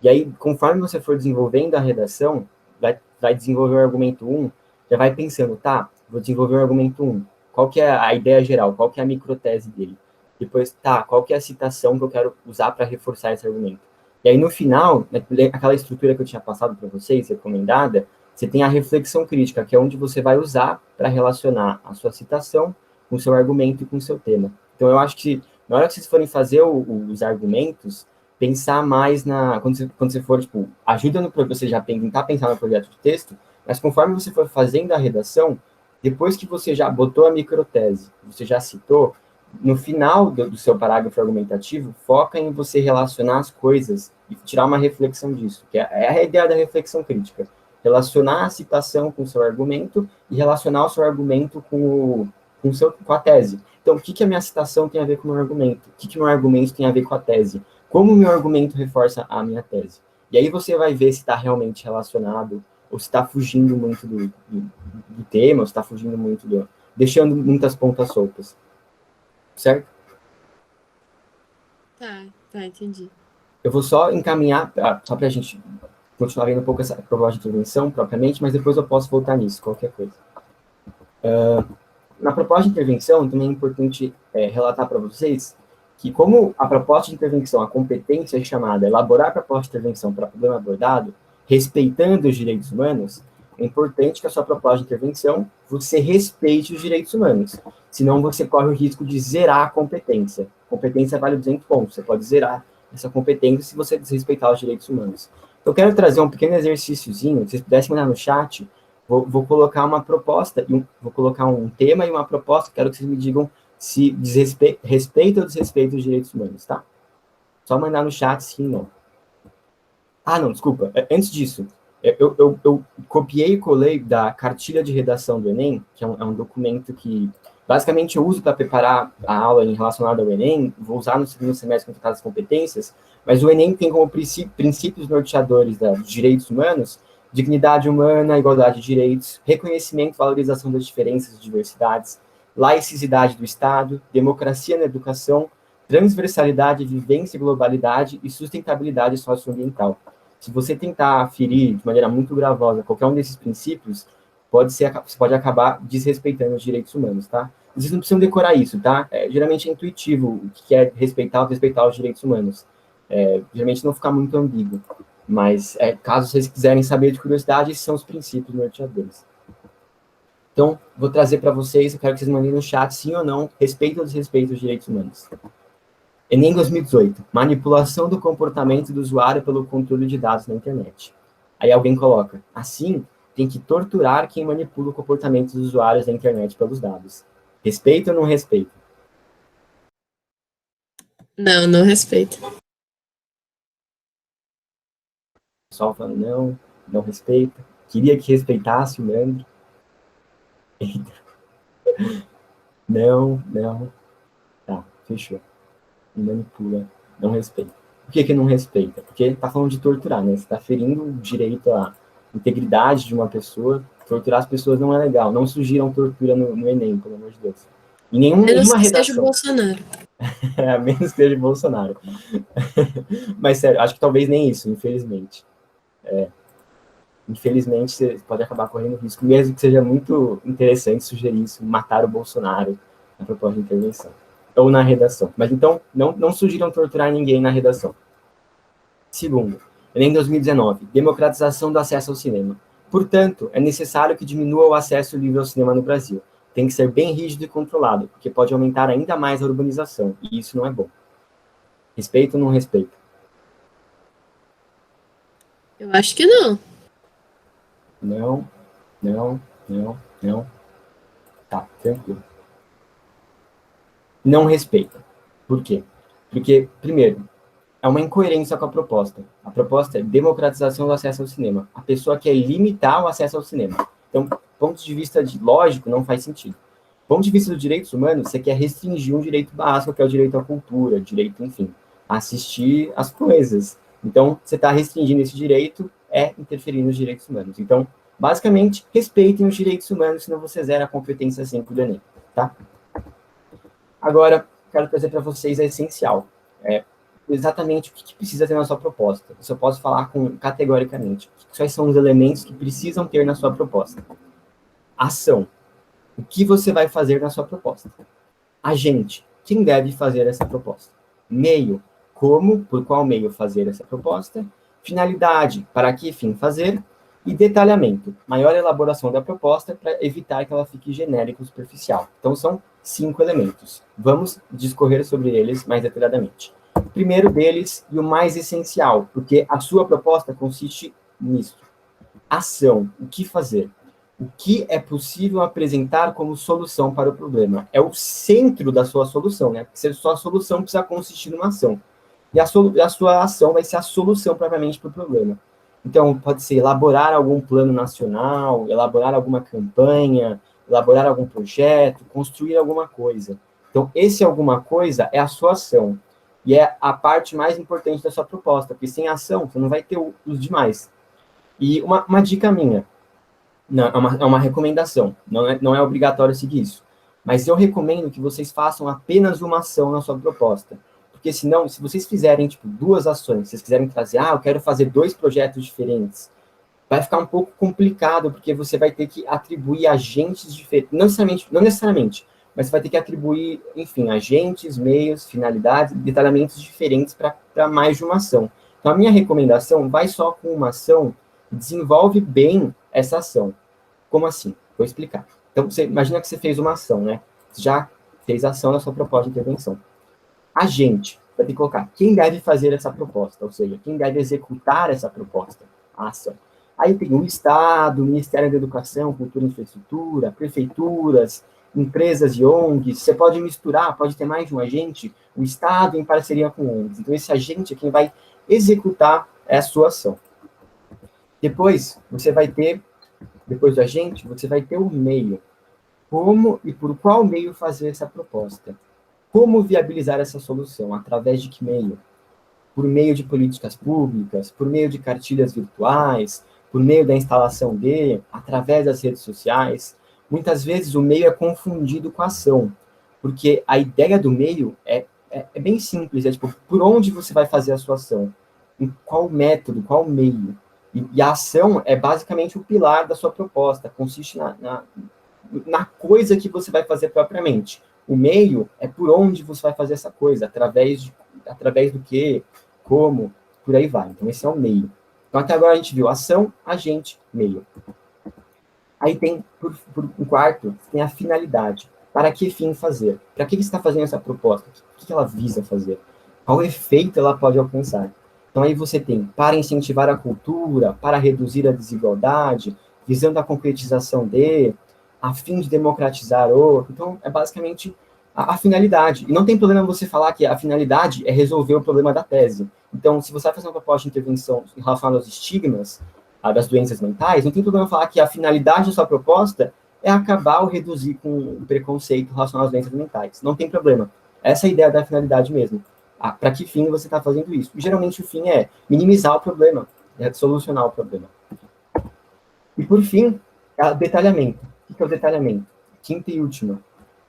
S1: E aí, conforme você for desenvolvendo a redação, vai desenvolver o argumento 1, já vai pensando, tá, vou desenvolver o argumento 1. Qual que é a ideia geral? Qual que é a microtese dele? Depois, tá, qual que é a citação que eu quero usar para reforçar esse argumento? E aí, no final, aquela estrutura que eu tinha passado para vocês, recomendada, você tem a reflexão crítica, que é onde você vai usar para relacionar a sua citação com o seu argumento e com o seu tema. Então, eu acho que, na hora que vocês forem fazer os argumentos, pensar mais quando você for, tipo, ajuda no você já tentar pensar no projeto de texto, mas conforme você for fazendo a redação, depois que você já botou a microtese, você já citou, no final do seu parágrafo argumentativo, foca em você relacionar as coisas e tirar uma reflexão disso, que é a ideia da reflexão crítica. Relacionar a citação com o seu argumento e relacionar o seu argumento com a tese. Então, o que a minha citação tem a ver com o meu argumento? O que meu argumento tem a ver com a tese? Como o meu argumento reforça a minha tese? E aí você vai ver se está realmente relacionado ou se está fugindo muito do tema, ou se está fugindo muito deixando muitas pontas soltas. Certo?
S3: Tá, entendi.
S1: Eu vou só encaminhar, só para a gente continuar vendo um pouco essa proposta de intervenção propriamente, mas depois eu posso voltar nisso, qualquer coisa. Na proposta de intervenção, também é importante relatar para vocês que, como a proposta de intervenção, a competência é chamada elaborar a proposta de intervenção para problema abordado, respeitando os direitos humanos, é importante que a sua proposta de intervenção você respeite os direitos humanos. Senão você corre o risco de zerar a competência. Competência vale 200 pontos. Você pode zerar essa competência se você desrespeitar os direitos humanos. Eu quero trazer um pequeno exercíciozinho, se vocês pudessem mandar no chat, vou colocar uma proposta, vou colocar um tema e uma proposta, quero que vocês me digam se respeita ou desrespeita os direitos humanos, tá? Só mandar no chat sim ou não. Ah, não, desculpa. Antes disso, eu copiei e colei da cartilha de redação do Enem, que é um documento que, basicamente, eu uso para preparar a aula relacionada ao Enem, vou usar no segundo semestre com todas as competências, mas o Enem tem como princípios norteadores dos direitos humanos, dignidade humana, igualdade de direitos, reconhecimento e valorização das diferenças e diversidades, laicidade do Estado, democracia na educação, transversalidade, vivência e globalidade e sustentabilidade socioambiental. Se você tentar ferir de maneira muito gravosa qualquer um desses princípios, você pode acabar desrespeitando os direitos humanos, tá? Vocês não precisam decorar isso, tá? Geralmente é intuitivo o que é respeitar os direitos humanos. Geralmente não fica muito ambíguo. Mas, caso vocês quiserem saber de curiosidade, esses são os princípios norteadores. Então, vou trazer para vocês, eu quero que vocês mandem no chat, sim ou não, respeito ou desrespeito os direitos humanos. Enem 2018, manipulação do comportamento do usuário pelo controle de dados na internet. Aí alguém coloca, assim, tem que torturar quem manipula o comportamento dos usuários da internet pelos dados. Respeita ou não respeita?
S3: Não respeito.
S1: O pessoal falando, não respeita. Queria que respeitasse o Leandro. Eita. Não. Tá, fechou. Manipula, não respeita. Por que não respeita? Porque tá falando de torturar, né? Você tá ferindo o direito à integridade de uma pessoa. Torturar as pessoas não é legal. Não sugiram tortura no Enem, pelo amor de Deus. Em nenhuma redação.
S3: Menos que seja o Bolsonaro.
S1: A menos que seja Bolsonaro. Mas, sério, acho que talvez nem isso, infelizmente. Infelizmente, você pode acabar correndo risco, mesmo que seja muito interessante sugerir isso, matar o Bolsonaro na proposta de intervenção. Ou na redação. Mas, então, não sugiram torturar ninguém na redação. Segundo, Enem 2019, democratização do acesso ao cinema. Portanto, é necessário que diminua o acesso livre ao cinema no Brasil. Tem que ser bem rígido e controlado, porque pode aumentar ainda mais a urbanização, e isso não é bom. Respeito ou não respeito?
S3: Eu acho que não.
S1: Não. Tá, tranquilo. Não respeita. Por quê? Porque, primeiro, é uma incoerência com a proposta. A proposta é democratização do acesso ao cinema. A pessoa quer limitar o acesso ao cinema. Então, ponto de vista lógico, não faz sentido. ponto de vista dos direitos humanos, você quer restringir um direito básico, que é o direito à cultura, direito, enfim, a assistir as coisas. Então, você está restringindo esse direito, interferir nos direitos humanos. Então, basicamente, respeitem os direitos humanos, senão você zera a competência sempre do Enem, tá? Agora, quero trazer para vocês a essencial. Exatamente o que precisa ter na sua proposta. Isso eu posso falar categoricamente. Quais são os elementos que precisam ter na sua proposta? Ação. O que você vai fazer na sua proposta? Agente. Quem deve fazer essa proposta? Meio. Como, por qual meio fazer essa proposta? Finalidade. Para que fim fazer? E detalhamento. Maior elaboração da proposta para evitar que ela fique genérica ou superficial. Então, são 5 elementos. Vamos discorrer sobre eles mais detalhadamente. O primeiro deles, e o mais essencial, porque a sua proposta consiste nisso. Ação. O que fazer? O que é possível apresentar como solução para o problema? É o centro da sua solução, né? Porque a sua solução precisa consistir numa ação. E a sua ação vai ser a solução propriamente para o problema. Então, pode ser elaborar algum plano nacional, elaborar alguma campanha, elaborar algum projeto, construir alguma coisa. Então, esse alguma coisa é a sua ação. E é a parte mais importante da sua proposta, porque sem ação, você não vai ter os demais. E uma dica minha, não, é uma recomendação, não é obrigatório seguir isso, mas eu recomendo que vocês façam apenas uma ação na sua proposta. Porque senão, se vocês fizerem, 2 ações, se vocês quiserem trazer, eu quero fazer 2 projetos diferentes, vai ficar um pouco complicado, porque você vai ter que atribuir agentes diferentes, não necessariamente, mas você vai ter que atribuir, enfim, agentes, meios, finalidades, detalhamentos diferentes para mais de uma ação. Então, a minha recomendação, vai só com uma ação, desenvolve bem essa ação. Como assim? Vou explicar. Então, você imagina que você fez uma ação, né? Você já fez a ação na sua proposta de intervenção. Agente, vai ter que colocar quem deve fazer essa proposta, ou seja, quem deve executar essa proposta, a ação. Aí tem o Estado, o Ministério da Educação, Cultura e Infraestrutura, prefeituras, empresas e ONGs. Você pode misturar, pode ter mais de um agente, o Estado em parceria com ONGs. Então, esse agente é quem vai executar a sua ação. Depois do agente, você vai ter o meio. Como e por qual meio fazer essa proposta? Como viabilizar essa solução? Através de que meio? Por meio de políticas públicas, por meio de cartilhas virtuais, por meio da instalação através das redes sociais. Muitas vezes o meio é confundido com a ação, porque a ideia do meio é bem simples, por onde você vai fazer a sua ação? Em qual método, qual meio? E a ação é basicamente o pilar da sua proposta, consiste na coisa que você vai fazer propriamente. O meio é por onde você vai fazer essa coisa, através do que, como, por aí vai. Então, esse é o meio. Então, até agora a gente viu ação, agente, meio. Aí tem, por um quarto, tem a finalidade. Para que fim fazer? Para que você está fazendo essa proposta? O que ela visa fazer? Qual efeito ela pode alcançar? Então, aí você tem para incentivar a cultura, para reduzir a desigualdade, visando a concretização a fim de democratizar outro. Então, é basicamente a finalidade. E não tem problema você falar que a finalidade é resolver o problema da tese. Então, se você vai fazer uma proposta de intervenção relacionada aos estigmas das doenças mentais, não tem problema falar que a finalidade da sua proposta é acabar ou reduzir com o preconceito relacionado às doenças mentais. Não tem problema. Essa é a ideia da finalidade mesmo. Para que fim você está fazendo isso? E, geralmente, o fim é minimizar o problema, solucionar o problema. E, por fim, detalhamento. O que é o detalhamento? Quinta e última.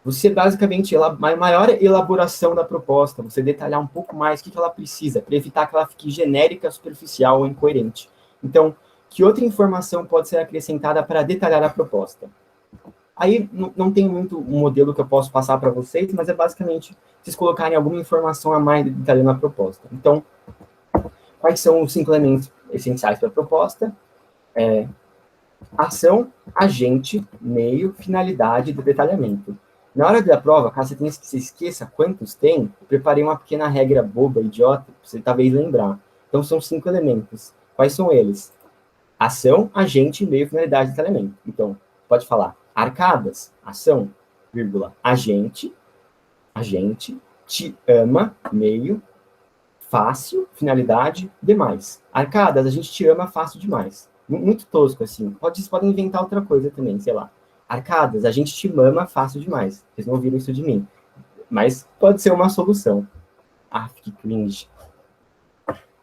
S1: Você, basicamente, a maior elaboração da proposta, você detalhar um pouco mais o que ela precisa, para evitar que ela fique genérica, superficial ou incoerente. Então, que outra informação pode ser acrescentada para detalhar a proposta? Aí, não tem muito um modelo que eu posso passar para vocês, mas é basicamente vocês colocarem alguma informação a mais detalhando a proposta. Então, quais são os 5 elementos essenciais para a proposta? Ação, agente, meio, finalidade e detalhamento. Na hora da prova, caso você esqueça quantos tem, eu preparei uma pequena regra boba, idiota, para você talvez lembrar. Então, são 5 elementos. Quais são eles? Ação, agente, meio, finalidade e detalhamento. Então, pode falar arcadas, ação, vírgula, agente, te ama, meio, fácil, finalidade, demais. Arcadas, a gente te ama fácil demais. Muito tosco, assim. Vocês podem inventar outra coisa também, sei lá. Arcadas, a gente te mama fácil demais. Vocês não ouviram isso de mim. Mas pode ser uma solução. Ah, que cringe.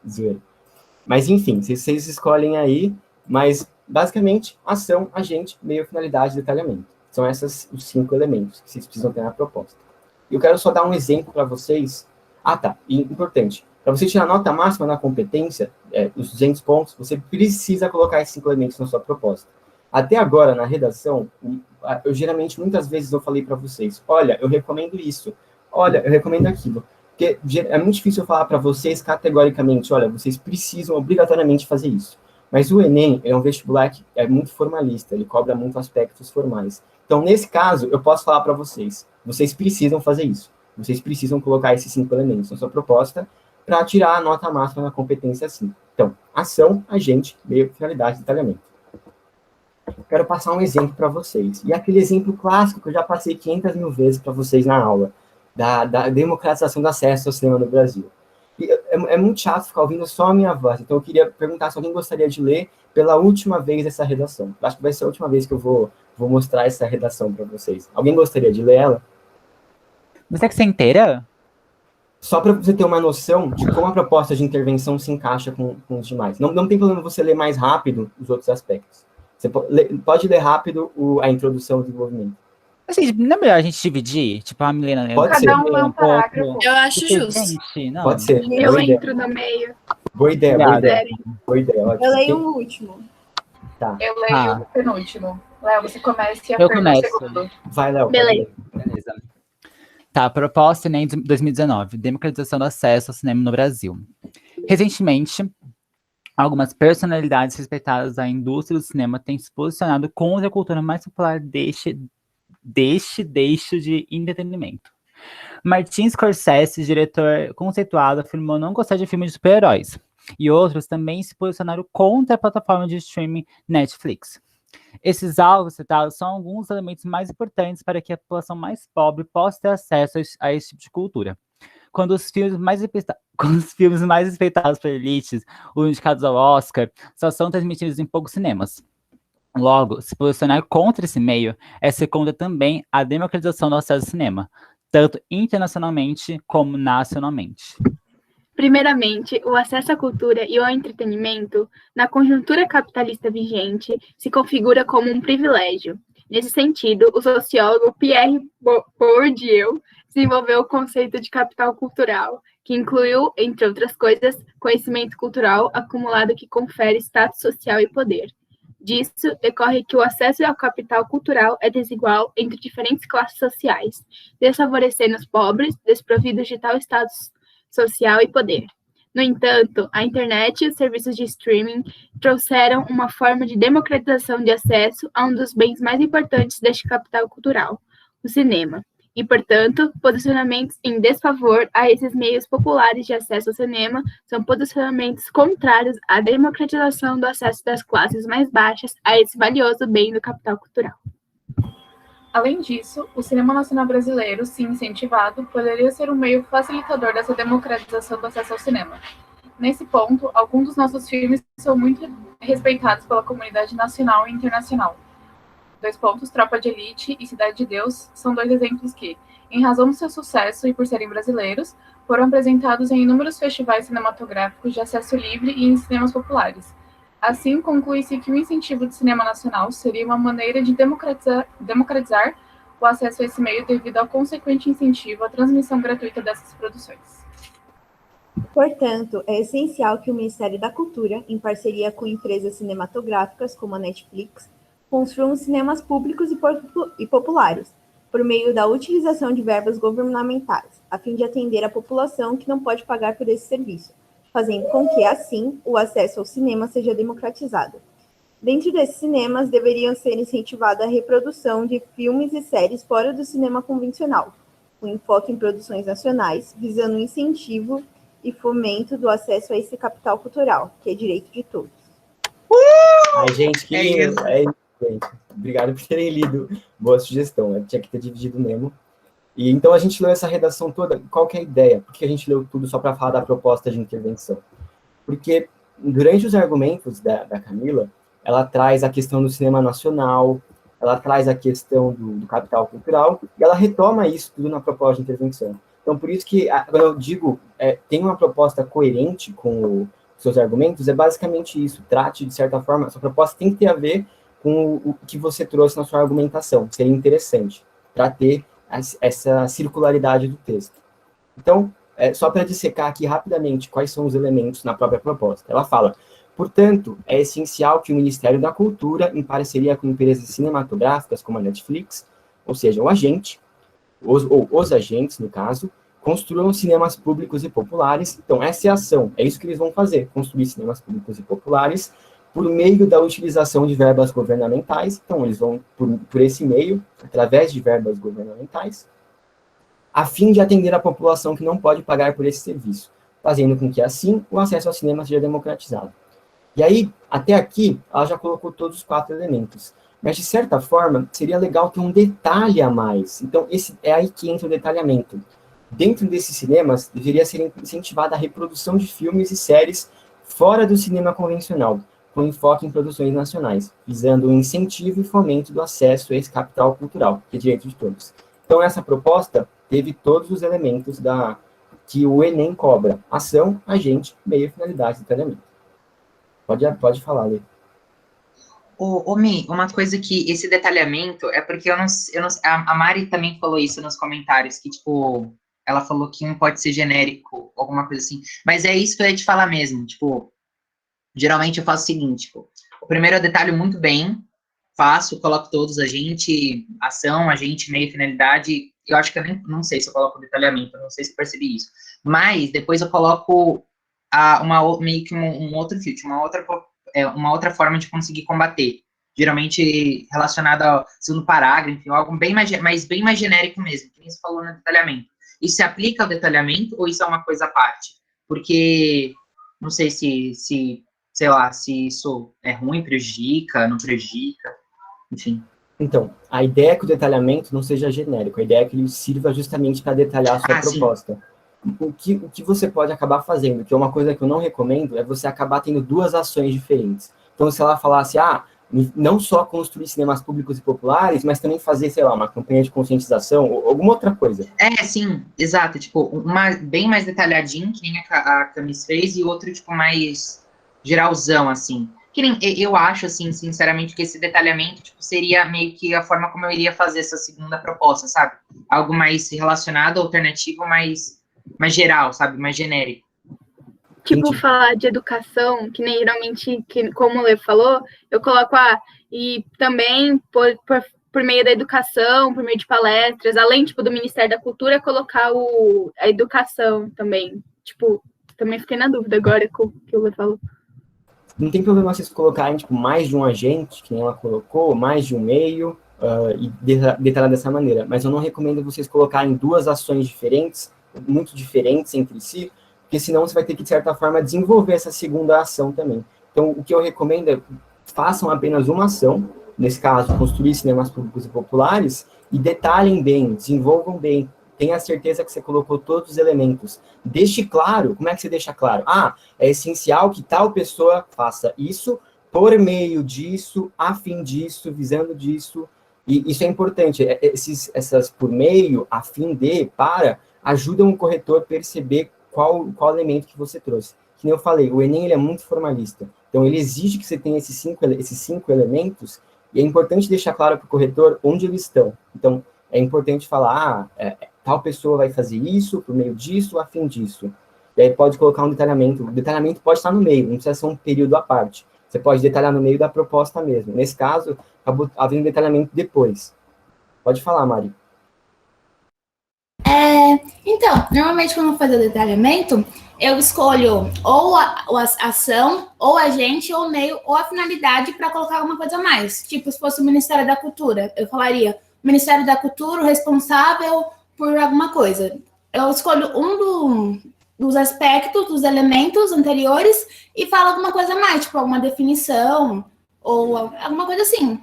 S1: Zoeira. Mas, enfim, vocês escolhem aí, mas, basicamente, ação, agente, meio, finalidade, detalhamento. São esses os 5 elementos que vocês precisam ter na proposta. Eu quero só dar um exemplo para vocês. Ah, tá. E, importante. Para você tirar nota máxima na competência, os 200 pontos, você precisa colocar esses 5 elementos na sua proposta. Até agora, na redação, eu geralmente, muitas vezes, eu falei para vocês, olha, eu recomendo isso, olha, eu recomendo aquilo. Porque é muito difícil eu falar para vocês categoricamente, olha, vocês precisam obrigatoriamente fazer isso. Mas o Enem é um vestibular que é muito formalista, ele cobra muito aspectos formais. Então, nesse caso, eu posso falar para vocês, vocês precisam fazer isso. Vocês precisam colocar esses 5 elementos na sua proposta para tirar a nota máxima na competência 5. Então, ação, agente, meio, finalidade, detalhamento. Quero passar um exemplo para vocês. E aquele exemplo clássico que eu já passei 500 mil vezes para vocês na aula, da democratização do acesso ao cinema no Brasil. E é muito chato ficar ouvindo só a minha voz, então eu queria perguntar se alguém gostaria de ler pela última vez essa redação. Eu acho que vai ser a última vez que eu vou mostrar essa redação para vocês. Alguém gostaria de ler ela?
S8: Você quer ser inteira?
S1: Só para você ter uma noção de como a proposta de intervenção se encaixa com os demais. Não tem problema você ler mais rápido os outros aspectos. Você pode ler rápido a introdução ao desenvolvimento.
S8: Assim, não é melhor a gente dividir? Tipo, a Milena...
S1: Pode ser.
S4: Cada um lê um parágrafo.
S3: Eu acho
S8: Porque,
S3: justo.
S8: gente, não.
S1: Pode ser.
S7: Eu
S1: Boa ideia.
S7: entro no meio.
S1: Boa ideia, boa ideia. Boa ideia, ótimo.
S6: Eu leio o último.
S1: Tá.
S4: Eu leio o penúltimo. Léo, você começa e a
S8: Eu
S4: Fer no
S8: começo.
S4: segundo.
S1: Vai, Léo.
S7: Beleza.
S8: Beleza. Tá, proposta Enem 2019, democratização do acesso ao cinema no Brasil. Recentemente, algumas personalidades respeitadas da indústria do cinema têm se posicionado contra a cultura mais popular deste de entretenimento. Martin Scorsese, diretor conceituado, afirmou não gostar de filmes de super-heróis. E outros também se posicionaram contra a plataforma de streaming Netflix. Esses alvos citados são alguns elementos mais importantes para que a população mais pobre possa ter acesso a esse tipo de cultura. Quando os filmes mais respeitados por elites, os indicados ao Oscar, só são transmitidos em poucos cinemas. Logo, se posicionar contra esse meio é ser contra também a democratização do acesso ao cinema, tanto internacionalmente como nacionalmente.
S7: Primeiramente, o acesso à cultura e ao entretenimento, na conjuntura capitalista vigente, se configura como um privilégio. Nesse sentido, o sociólogo Pierre Bourdieu desenvolveu o conceito de capital cultural, que incluiu, entre outras coisas, conhecimento cultural acumulado que confere status social e poder. Disso decorre que o acesso ao capital cultural é desigual entre diferentes classes sociais, desfavorecendo os pobres, desprovidos de tal status social e poder. No entanto, a internet e os serviços de streaming trouxeram uma forma de democratização de acesso a um dos bens mais importantes deste capital cultural, o cinema, e, portanto, posicionamentos em desfavor a esses meios populares de acesso ao cinema são posicionamentos contrários à democratização do acesso das classes mais baixas a esse valioso bem do capital cultural.
S4: Além disso, o cinema nacional brasileiro, se incentivado, poderia ser um meio facilitador dessa democratização do acesso ao cinema. Nesse ponto, alguns dos nossos filmes são muito respeitados pela comunidade nacional e internacional. 2 pontos, Tropa de Elite e Cidade de Deus, são 2 exemplos que, em razão do seu sucesso e por serem brasileiros, foram apresentados em inúmeros festivais cinematográficos de acesso livre e em cinemas populares. Assim, conclui-se que o incentivo do cinema nacional seria uma maneira de democratizar o acesso a esse meio devido ao consequente incentivo à transmissão gratuita dessas produções.
S6: Portanto, é essencial que o Ministério da Cultura, em parceria com empresas cinematográficas como a Netflix, construam cinemas públicos e populares, por meio da utilização de verbas governamentais, a fim de atender a população que não pode pagar por esse serviço, fazendo com que, assim, o acesso ao cinema seja democratizado. Dentro desses cinemas, deveriam ser incentivada a reprodução de filmes e séries fora do cinema convencional, com enfoque em produções nacionais, visando o incentivo e fomento do acesso a esse capital cultural, que é direito de todos.
S1: Ai, gente, que lindo. É isso, gente. Obrigado por terem lido. Boa sugestão. Eu tinha que ter dividido mesmo. E então a gente leu essa redação toda. Qual que é a ideia? Por que a gente leu tudo só para falar da proposta de intervenção? Porque durante os argumentos da Camila, ela traz a questão do cinema nacional, ela traz a questão do capital cultural, e ela retoma isso tudo na proposta de intervenção. Então, por isso que, quando eu digo, tem uma proposta coerente com os seus argumentos, é basicamente isso, trate, de certa forma, a sua proposta tem que ter a ver com o que você trouxe na sua argumentação, seria interessante, para ter essa circularidade do texto. Então, só para dissecar aqui rapidamente quais são os elementos na própria proposta. Ela fala, portanto, é essencial que o Ministério da Cultura, em parceria com empresas cinematográficas como a Netflix, ou seja, o agente, os agentes, no caso, construam cinemas públicos e populares. Então, essa é a ação, é isso que eles vão fazer, construir cinemas públicos e populares, por meio da utilização de verbas governamentais. Então, eles vão, por esse meio, através de verbas governamentais, a fim de atender a população que não pode pagar por esse serviço, fazendo com que, assim, o acesso ao cinema seja democratizado. E aí, até aqui, ela já colocou todos os 4 elementos. Mas, de certa forma, seria legal ter um detalhe a mais. Então, é aí que entra o detalhamento. Dentro desses cinemas, deveria ser incentivada a reprodução de filmes e séries fora do cinema convencional, com enfoque em produções nacionais, visando o incentivo e fomento do acesso a esse capital cultural, que é direito de todos. Então, essa proposta teve todos os elementos que o Enem cobra: ação, agente, meio, finalidade, detalhamento. Pode falar, Lê.
S2: Mi, uma coisa que esse detalhamento é porque eu não a Mari também falou isso nos comentários, que, tipo, ela falou que um pode ser genérico, alguma coisa assim, mas é isso que eu ia te falar mesmo, tipo, geralmente eu faço o seguinte, tipo, o primeiro eu detalho muito bem, coloco todos, agente, ação, agente, meio, finalidade. Eu acho que eu nem, não sei se eu coloco detalhamento, eu não sei se eu percebi isso, mas depois eu coloco meio que um outro filtro, uma outra forma de conseguir combater, geralmente relacionado ao segundo parágrafo, enfim, algo bem mais genérico mesmo, que nem você falou no detalhamento. Isso se aplica ao detalhamento ou isso é uma coisa à parte? Porque não sei sei lá, se isso é ruim, prejudica, não prejudica, enfim.
S1: Então, a ideia é que o detalhamento não seja genérico, a ideia é que ele sirva justamente para detalhar a sua proposta. Sim. O que você pode acabar fazendo, que é uma coisa que eu não recomendo, é você acabar tendo 2 ações diferentes. Então, se ela falasse, não só construir cinemas públicos e populares, mas também fazer, sei lá, uma campanha de conscientização, ou alguma outra coisa.
S2: Sim, exato. Tipo, bem mais detalhadinho, que nem a Camis fez, e outro, tipo, mais geralzão, assim. Que nem, eu acho, assim, sinceramente, que esse detalhamento, tipo, seria meio que a forma como eu iria fazer essa segunda proposta, sabe? Algo mais relacionado, alternativo, mais geral, sabe? Mais genérico.
S7: Tipo, falar de educação, que nem geralmente, como o Lê falou, eu coloco e também por meio da educação, por meio de palestras, além, tipo, do Ministério da Cultura, colocar a educação também. Tipo, também fiquei na dúvida agora com o que o Lê falou.
S1: Não tem problema vocês colocarem, tipo, mais de um agente, que nem ela colocou, mais de um meio, e detalhar dessa maneira. Mas eu não recomendo vocês colocarem 2 ações diferentes, muito diferentes entre si, porque senão você vai ter que, de certa forma, desenvolver essa segunda ação também. Então, o que eu recomendo é façam apenas uma ação, nesse caso, construir cinemas públicos e populares, e detalhem bem, desenvolvam bem, tenha certeza que você colocou todos os elementos. Deixe claro, como é que você deixa claro? É essencial que tal pessoa faça isso, por meio disso, a fim disso, visando disso, e isso é importante, essas por meio, a fim de, ajudam o corretor a perceber qual elemento que você trouxe. Que nem eu falei, o Enem ele é muito formalista, então ele exige que você tenha esses cinco elementos, e é importante deixar claro para o corretor onde eles estão. Então, é importante falar, tal pessoa vai fazer isso, por meio disso, a fim disso. E aí pode colocar um detalhamento. O detalhamento pode estar no meio, não precisa ser um período à parte. Você pode detalhar no meio da proposta mesmo. Nesse caso, acabou havendo detalhamento depois. Pode falar, Mari.
S9: Então, normalmente quando eu faço o detalhamento, eu escolho ou a ação, ou agente, ou meio, ou a finalidade para colocar alguma coisa a mais. Tipo, se fosse o Ministério da Cultura, eu falaria Ministério da Cultura, o responsável por alguma coisa. Eu escolho dos aspectos, dos elementos anteriores e falo alguma coisa a mais, tipo alguma definição ou alguma coisa assim,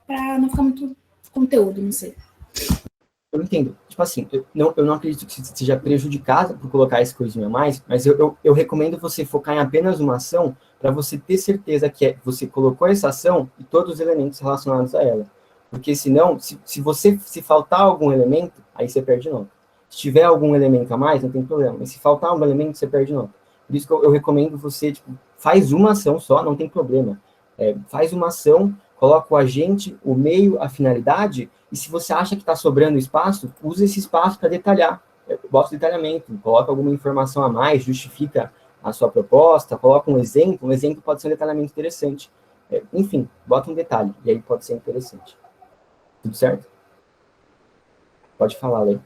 S9: para não ficar muito conteúdo, não sei.
S1: Eu entendo. Tipo assim, eu não acredito que seja prejudicado por colocar esse coisinha a mais, mas eu recomendo você focar em apenas uma ação para você ter certeza que você colocou essa ação e todos os elementos relacionados a ela. Porque senão, se faltar algum elemento, aí você perde nota. Se tiver algum elemento a mais, não tem problema. Mas se faltar algum elemento, você perde nota. Por isso que eu recomendo você, tipo, faz uma ação só, não tem problema. Faz uma ação, coloca o agente, o meio, a finalidade, e se você acha que está sobrando espaço, usa esse espaço para detalhar. Bota detalhamento, coloca alguma informação a mais, justifica a sua proposta, coloca um exemplo pode ser um detalhamento interessante. Enfim, bota um detalhe, e aí pode ser interessante. Tudo certo? Pode falar, Lei.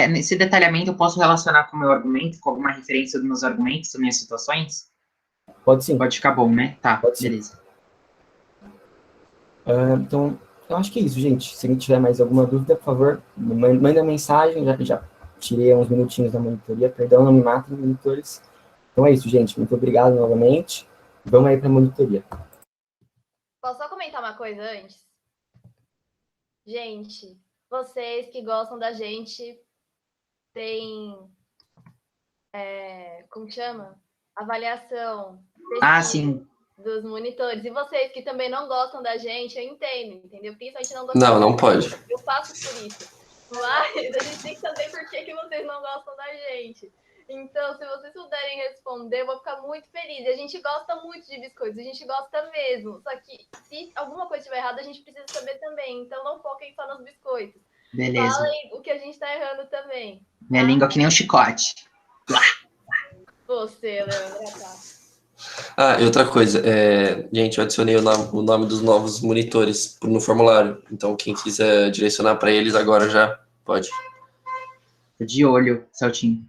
S2: Nesse detalhamento, eu posso relacionar com o meu argumento, com alguma referência dos meus argumentos, das minhas situações?
S1: Pode sim.
S2: Pode ficar bom, né? Tá,
S1: Pode sim.
S2: beleza.
S1: Então, eu acho que é isso, gente. Se alguém tiver mais alguma dúvida, por favor, manda mensagem. Já tirei uns minutinhos da monitoria. Perdão, não me matem, monitores. Então é isso, gente. Muito obrigado novamente. Vamos aí para a monitoria.
S10: Posso só comentar uma coisa antes? Gente, vocês que gostam da gente têm, como chama? Avaliação.
S2: Sim.
S10: Dos monitores. E vocês que também não gostam da gente, eu entendo, entendeu? Porque isso a gente não gosta.
S11: Não pode.
S10: Eu passo por isso. Mas a gente tem que saber por que vocês não gostam da gente. Então, se vocês puderem responder, eu vou ficar muito feliz. E a gente gosta muito de biscoitos, a gente gosta mesmo. Só que se alguma coisa estiver errada, a gente precisa saber também. Então, não foquem só nos biscoitos.
S2: Beleza.
S10: Falem o que a gente tá errando também.
S2: Minha língua é que nem um chicote.
S10: Você, Leandro, tá.
S11: E outra coisa, gente, eu adicionei o nome dos novos monitores no formulário. Então, quem quiser direcionar para eles agora já pode.
S2: Tô de olho, Celtinho.